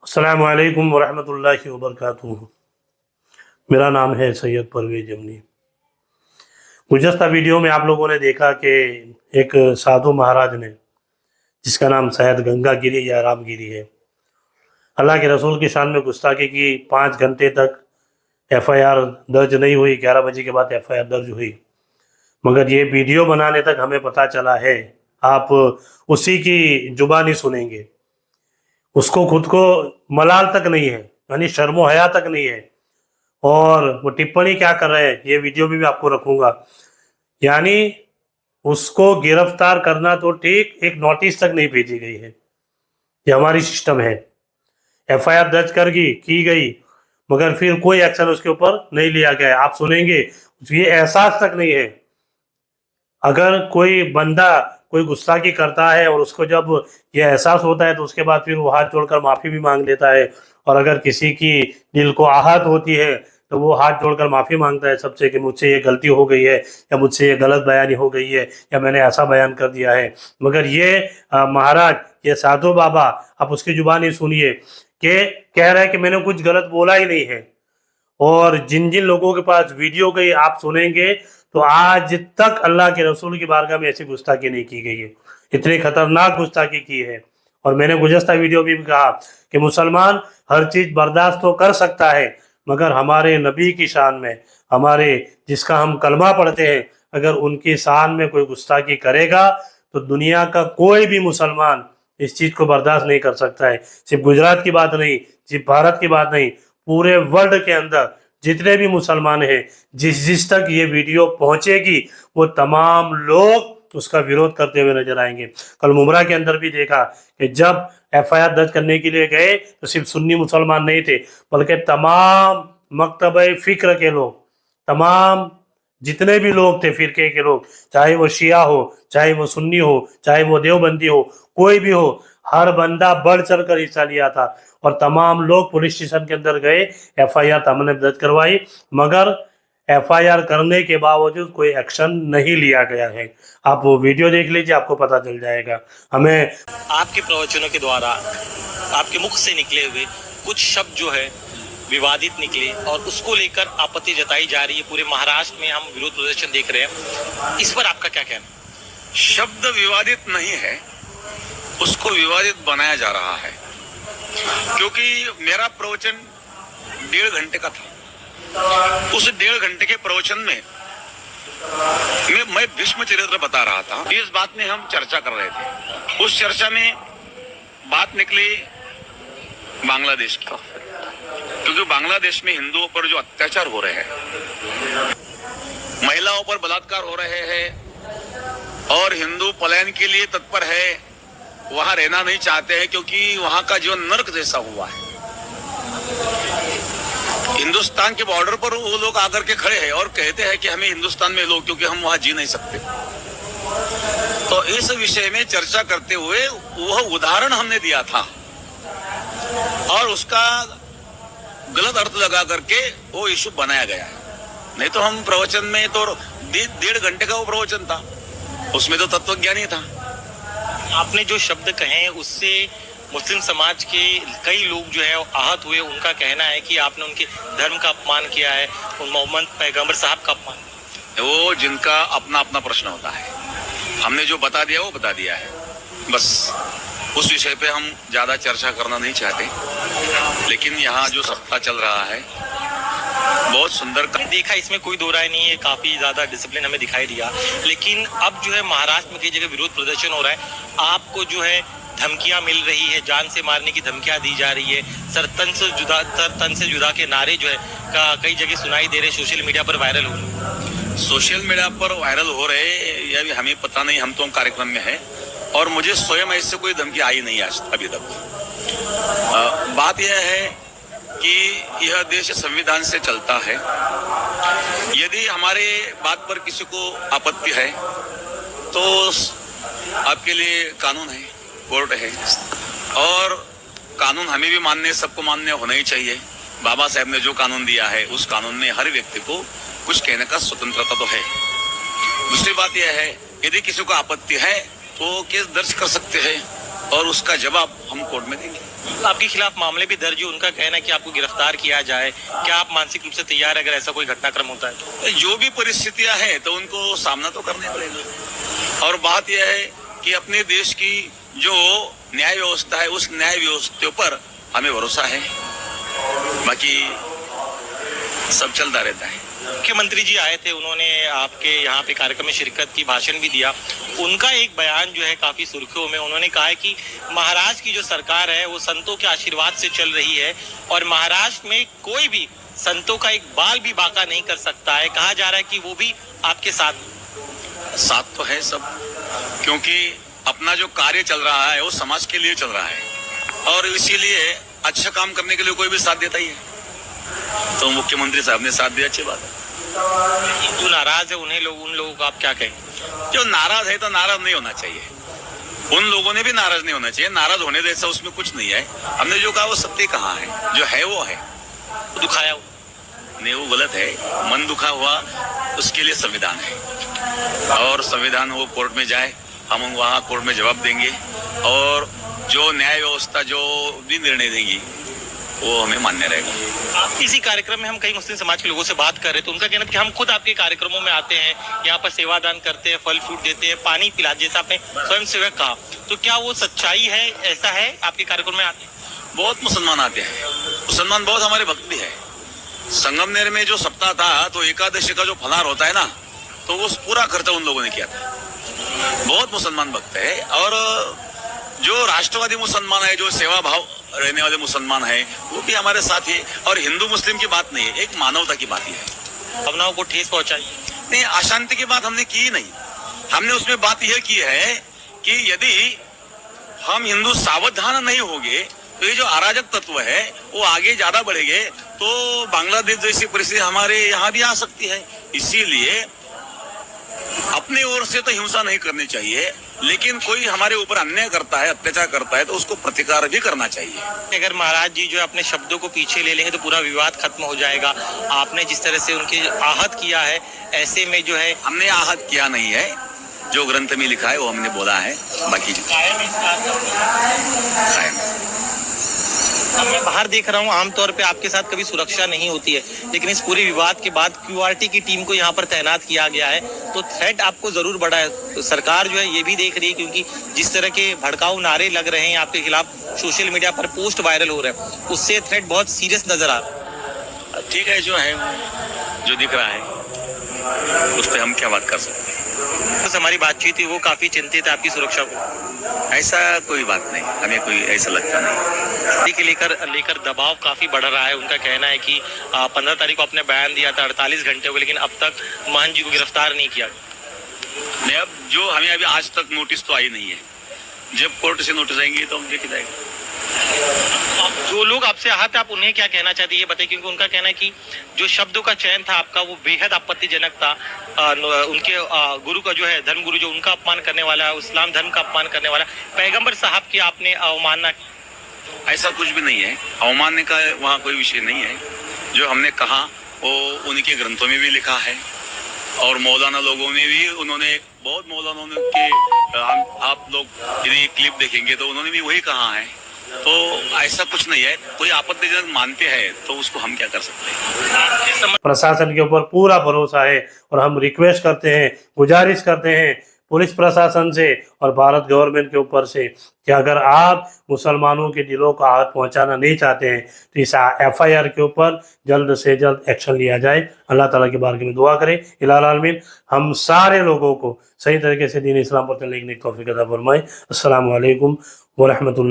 अस्सलामु अलैकुम वरहमतुल्लाहि वबरकातुहू। मेरा नाम है सैयद परवेज अमनी। गुज़श्ता वीडियो में आप लोगों ने देखा कि एक साधु महाराज ने, जिसका नाम शायद गंगा गिरी या रामगिरी है, अल्लाह के रसूल की शान में गुस्ताखी की। 5 घंटे तक एफआईआर दर्ज नहीं हुई। 11 बजे के बाद एफआईआर दर्ज हुई, मगर ये वीडियो बनाने तक हमें पता चला है। आप उसी की जुबानी सुनेंगे। उसको खुद को मलाल तक नहीं है, यानी शर्मो हया तक नहीं है। और वो टिप्पणी क्या कर रहे हैं, ये वीडियो भी मैं आपको रखूंगा। यानी उसको गिरफ्तार करना तो ठीक, एक नोटिस तक नहीं भेजी गई है। ये हमारी सिस्टम है। एफआईआर दर्ज की गई, मगर फिर कोई एक्शन उसके ऊपर नहीं लिया गया। आप सुनेंगे, ये एहसास तक नहीं है। अगर कोई बंदा कोई गुस्ताखी करता है और उसको जब ये एहसास होता है तो उसके बाद फिर वो हाथ जोड़कर माफ़ी भी मांग लेता है। और अगर किसी की दिल को आहत होती है तो वो हाथ जोड़कर माफ़ी मांगता है सबसे कि मुझसे ये गलती हो गई है, या मुझसे ये गलत बयानी हो गई है, या मैंने ऐसा बयान कर दिया है। मगर ये महाराज, ये साधु बाबा, आप उसकी जुबानी सुनिए कि कह रहा है कि मैंने कुछ गलत बोला ही नहीं है। और जिन जिन लोगों के पास वीडियो गई आप सुनेंगे, तो आज तक अल्लाह के रसूल की बारगाह में ऐसी गुस्ताखी नहीं की गई है। इतनी खतरनाक गुस्ताखी की है। और मैंने गुज़श्ता वीडियो में भी कहा कि मुसलमान हर चीज़ बर्दाश्त तो कर सकता है, मगर हमारे नबी की शान में, हमारे जिसका हम कलमा पढ़ते हैं, अगर उनकी शान में कोई गुस्ताखी करेगा तो दुनिया का कोई भी मुसलमान इस चीज़ को बर्दाश्त नहीं कर सकता है। सिर्फ गुजरात की बात नहीं, सिर्फ भारत की बात नहीं, पूरे वर्ल्ड के अंदर जितने भी मुसलमान हैं, जिस जिस तक ये वीडियो पहुंचेगी, वो तमाम लोग उसका विरोध करते हुए नजर आएंगे। कल मुमरा के अंदर भी देखा कि जब एफआईआर दर्ज करने के लिए गए तो सिर्फ सुन्नी मुसलमान नहीं थे, बल्कि तमाम मकतबे फिक्र के लोग, तमाम जितने भी लोग थे फिरके के लोग, चाहे वो शिया हो, चाहे वो सुन्नी हो, चाहे वो देवबंदी हो, कोई भी हो, हर बंदा बढ़ चढ़ कर हिस्सा लिया था। और तमाम लोग पुलिस स्टेशन के अंदर गए, एफआईआर हमने दर्ज करवाई, मगर एफआईआर करने के बावजूद कोई एक्शन नहीं लिया गया है। आप वो वीडियो देख लीजिए, आपको पता चल जाएगा। हमें आपके प्रवचनों के द्वारा आपके मुख से निकले हुए कुछ शब्द जो है विवादित निकले और उसको लेकर आपत्ति जताई जा रही है। पूरे महाराष्ट्र में हम विरोध प्रदर्शन देख रहे हैं, इस पर आपका क्या कहना? शब्द विवादित नहीं है, उसको विवादित बनाया जा रहा है। क्योंकि मेरा प्रवचन 1.5 घंटे का था। उस 1.5 घंटे के प्रवचन में मैं भीष्म चरित्र बता रहा था। इस बात में हम चर्चा कर रहे थे। उस चर्चा में बात निकली बांग्लादेश की, क्योंकि बांग्लादेश में हिंदुओं पर जो अत्याचार हो रहे हैं, महिलाओं पर बलात्कार हो रहे हैं और हिंदू पलायन के लिए तत्पर है, वहां रहना नहीं चाहते हैं क्योंकि वहां का जीवन नर्क जैसा हुआ है। हिंदुस्तान के बॉर्डर पर वो लोग आकर के खड़े हैं और कहते हैं कि हमें हिंदुस्तान में लो, क्योंकि हम वहां जी नहीं सकते। तो इस विषय में चर्चा करते हुए वह उदाहरण हमने दिया था और उसका गलत अर्थ लगा करके वो इशू बनाया गया है। नहीं तो हम प्रवचन में तो 1.5 घंटे का वो प्रवचन था, उसमें तो तत्वज्ञानी था। आपने जो शब्द कहे उससे मुस्लिम समाज के कई लोग जो है आहत हुए। उनका कहना है कि आपने उनके धर्म का अपमान किया है, उन मोहम्मद पैगंबर साहब का अपमान। वो जिनका अपना अपना प्रश्न होता है, हमने जो बता दिया वो बता दिया है, बस उस विषय पे हम ज्यादा चर्चा करना नहीं चाहते। लेकिन यहाँ जो सत्ता चल रहा है बहुत सुंदर देखा, इसमें कोई दो राय नहीं है, काफी ज्यादा डिसिप्लिन हमें दिखाई दिया। लेकिन अब जो है महाराष्ट्र में कई जगह विरोध प्रदर्शन हो रहा है, आपको जो है धमकियां मिल रही है, जान से मारने की धमकियां दी जा रही है, सर तन से जुदा के नारे जो है कई जगह सुनाई दे रहे, सोशल मीडिया पर वायरल हो रहे। सोशल मीडिया पर वायरल हो रहे या भी हमें पता नहीं, हम तो कार्यक्रम में है और मुझे स्वयं इससे कोई धमकी आई नहीं आज अभी तक। बात यह है कि यह देश संविधान से चलता है। यदि हमारे बात पर किसी को आपत्ति है तो आपके लिए कानून है, कोर्ट है, और कानून हमें भी मानने, सबको मान्य होना ही चाहिए। बाबा साहब ने जो कानून दिया है उस कानून में हर व्यक्ति को कुछ कहने का स्वतंत्रता तो है। दूसरी बात यह है, यदि किसी को आपत्ति है तो केस दर्ज कर सकते हैं और उसका जवाब हम कोर्ट में देंगे। आपके खिलाफ मामले भी दर्ज है, उनका कहना है कि आपको गिरफ्तार किया जाए, क्या आप मानसिक रूप से तैयार है अगर ऐसा कोई घटनाक्रम होता है? जो भी परिस्थितियां हैं तो उनको सामना तो करना पड़ेगा। और बात यह है कि अपने देश की जो न्याय व्यवस्था है उस न्याय व्यवस्था पर हमें भरोसा है, बाकी सब चलता रहता है। मुख्यमंत्री जी आए थे, उन्होंने आपके यहाँ पे कार्यक्रम में शिरकत की, भाषण भी दिया। उनका एक बयान जो है काफी सुर्खियों में, उन्होंने कहा है कि महाराष्ट्र की जो सरकार है वो संतों के आशीर्वाद से चल रही है और महाराष्ट्र में कोई भी संतों का एक बाल भी बांका नहीं कर सकता है। कहा जा रहा है कि वो भी आपके साथ तो है सब, क्योंकि अपना जो कार्य चल रहा है वो समाज के लिए चल रहा है और इसीलिए अच्छा काम करने के लिए कोई भी साथ देता ही है। तो मुख्यमंत्री साहब ने साथ दिया, अच्छी बात है। जो नाराज है उन लोगों को आप क्या कहें? जो नाराज है तो नाराज नहीं होना चाहिए, उन लोगों ने भी नाराज नहीं होना चाहिए। नाराज होने जैसा उसमें कुछ नहीं है। हमने जो कहा वो सत्य कहा है, जो है वो है। दुखाया नहीं, वो गलत है। मन दुखा हुआ उसके लिए संविधान है और संविधान वो कोर्ट में जाए, हम वहाँ कोर्ट में जवाब देंगे और जो न्याय व्यवस्था जो भी निर्णय देंगी वो हमें मान्य रहेगा। आप इसी कार्यक्रम में हम कई मुस्लिम समाज के लोगों से बात कर रहे थे, उनका कहना है कि हम खुद आपके कार्यक्रमों में आते हैं, यहाँ पर सेवादान करते हैं, फल फ्रूट देते हैं, पानी पिला, जैसा आपने स्वयं सेवक कहा, तो क्या वो सच्चाई है? ऐसा है आपके कार्यक्रम में आते हैं? बहुत मुसलमान आते हैं, मुसलमान बहुत हमारे भक्त भी है। संगमनेर में जो सप्ताह था तो एकादशी का जो फलार होता है ना, तो वो पूरा खर्चा उन लोगों ने किया था। बहुत मुसलमान भक्त है और जो राष्ट्रवादी मुसलमान है, जो सेवा भाव रहने वाले मुसलमान है, वो भी हमारे साथ ही। और हिंदू मुस्लिम की बात नहीं है, एक मानवता की बात ही है। भावनाओं को ठेस पहुंचाई नहीं, अशांति की बात हमने की नहीं। हमने उसमें बात यह की है कि यदि हम हिंदू सावधान नहीं होंगे तो ये जो अराजक तत्व है वो आगे ज्यादा बढ़ेंगे तो बांग्लादेश जैसी परिस्थिति हमारे यहाँ भी आ सकती है। इसीलिए अपने ओर से तो हिंसा नहीं करनी चाहिए, लेकिन कोई हमारे ऊपर अन्याय करता है, अत्याचार करता है तो उसको प्रतिकार भी करना चाहिए। अगर महाराज जी जो है अपने शब्दों को पीछे ले लेंगे तो पूरा विवाद खत्म हो जाएगा। आपने जिस तरह से उनके आहत किया है, ऐसे में जो है हमने आहत किया नहीं है, जो ग्रंथ में लिखा है वो हमने बोला है, बाकी कायम। मैं बाहर देख रहा हूँ, आमतौर पे आपके साथ कभी सुरक्षा नहीं होती है, लेकिन इस पूरे विवाद के बाद क्यूआरटी की टीम को यहाँ पर तैनात किया गया है, तो थ्रेट आपको जरूर बढ़ा है। तो सरकार जो है ये भी देख रही है, क्योंकि जिस तरह के भड़काऊ नारे लग रहे हैं आपके खिलाफ, सोशल मीडिया पर पोस्ट वायरल हो रहे हैं, उससे थ्रेट बहुत सीरियस नजर आ रहा है। ठीक है, जो है जो दिख रहा है उस पर हम क्या बात कर सकते हैं। बस हमारी बातचीत थी, वो काफी चिंतित है आपकी सुरक्षा को। ऐसा कोई बात नहीं, हमें कोई ऐसा लगता नहीं। के लेकर दबाव काफी बढ़ रहा है। उनका कहना है कि 15 तारीख को आपने बयान दिया था, 48 घंटे हो गए, लेकिन अब तक महंत जी को गिरफ्तार नहीं किया। नहीं, अब जो हमें अभी आज तक नोटिस तो आई नहीं है, जब कोर्ट से नोटिस आएंगे तो हम देख जाएंगे। जो लोग आपसे आहत है, आप उन्हें क्या कहना चाहते हैं ये बताइए, क्योंकि उनका कहना है कि जो शब्दों का चयन था आपका वो बेहद आपत्तिजनक था। उनके गुरु का जो है, धर्म गुरु जो, उनका अपमान करने वाला है, इस्लाम धर्म का अपमान करने वाला, पैगंबर साहब की आपने अवमानना। ऐसा कुछ भी नहीं है, अवमानने का वहाँ कोई विषय नहीं है। जो हमने कहा वो उनके ग्रंथों में भी लिखा है और मौलाना लोगों ने भी, उन्होंने बहुत मौलाना के आप लोग यदि क्लिप देखेंगे तो उन्होंने भी वही कहा है। तो ऐसा कुछ नहीं है, कोई आपत्तिजनक मानते हैं तो उसको हम क्या कर सकते हैं। प्रशासन के ऊपर पूरा भरोसा है और हम रिक्वेस्ट करते हैं, गुजारिश करते हैं पुलिस प्रशासन से और भारत गवर्नमेंट के ऊपर से कि अगर आप मुसलमानों के दिलों को आहत पहुंचाना नहीं चाहते हैं तो इस FIR के ऊपर जल्द से जल्द एक्शन लिया जाए। अल्लाह ताला के बारगाह में दुआ करें, इलाही आलमीन हम सारे लोगों को सही तरीके से दीन इस्लाम पर चलने की तौफीक अता फरमाए। अस्सलामु अलैकुम व रहमतुल्लाह।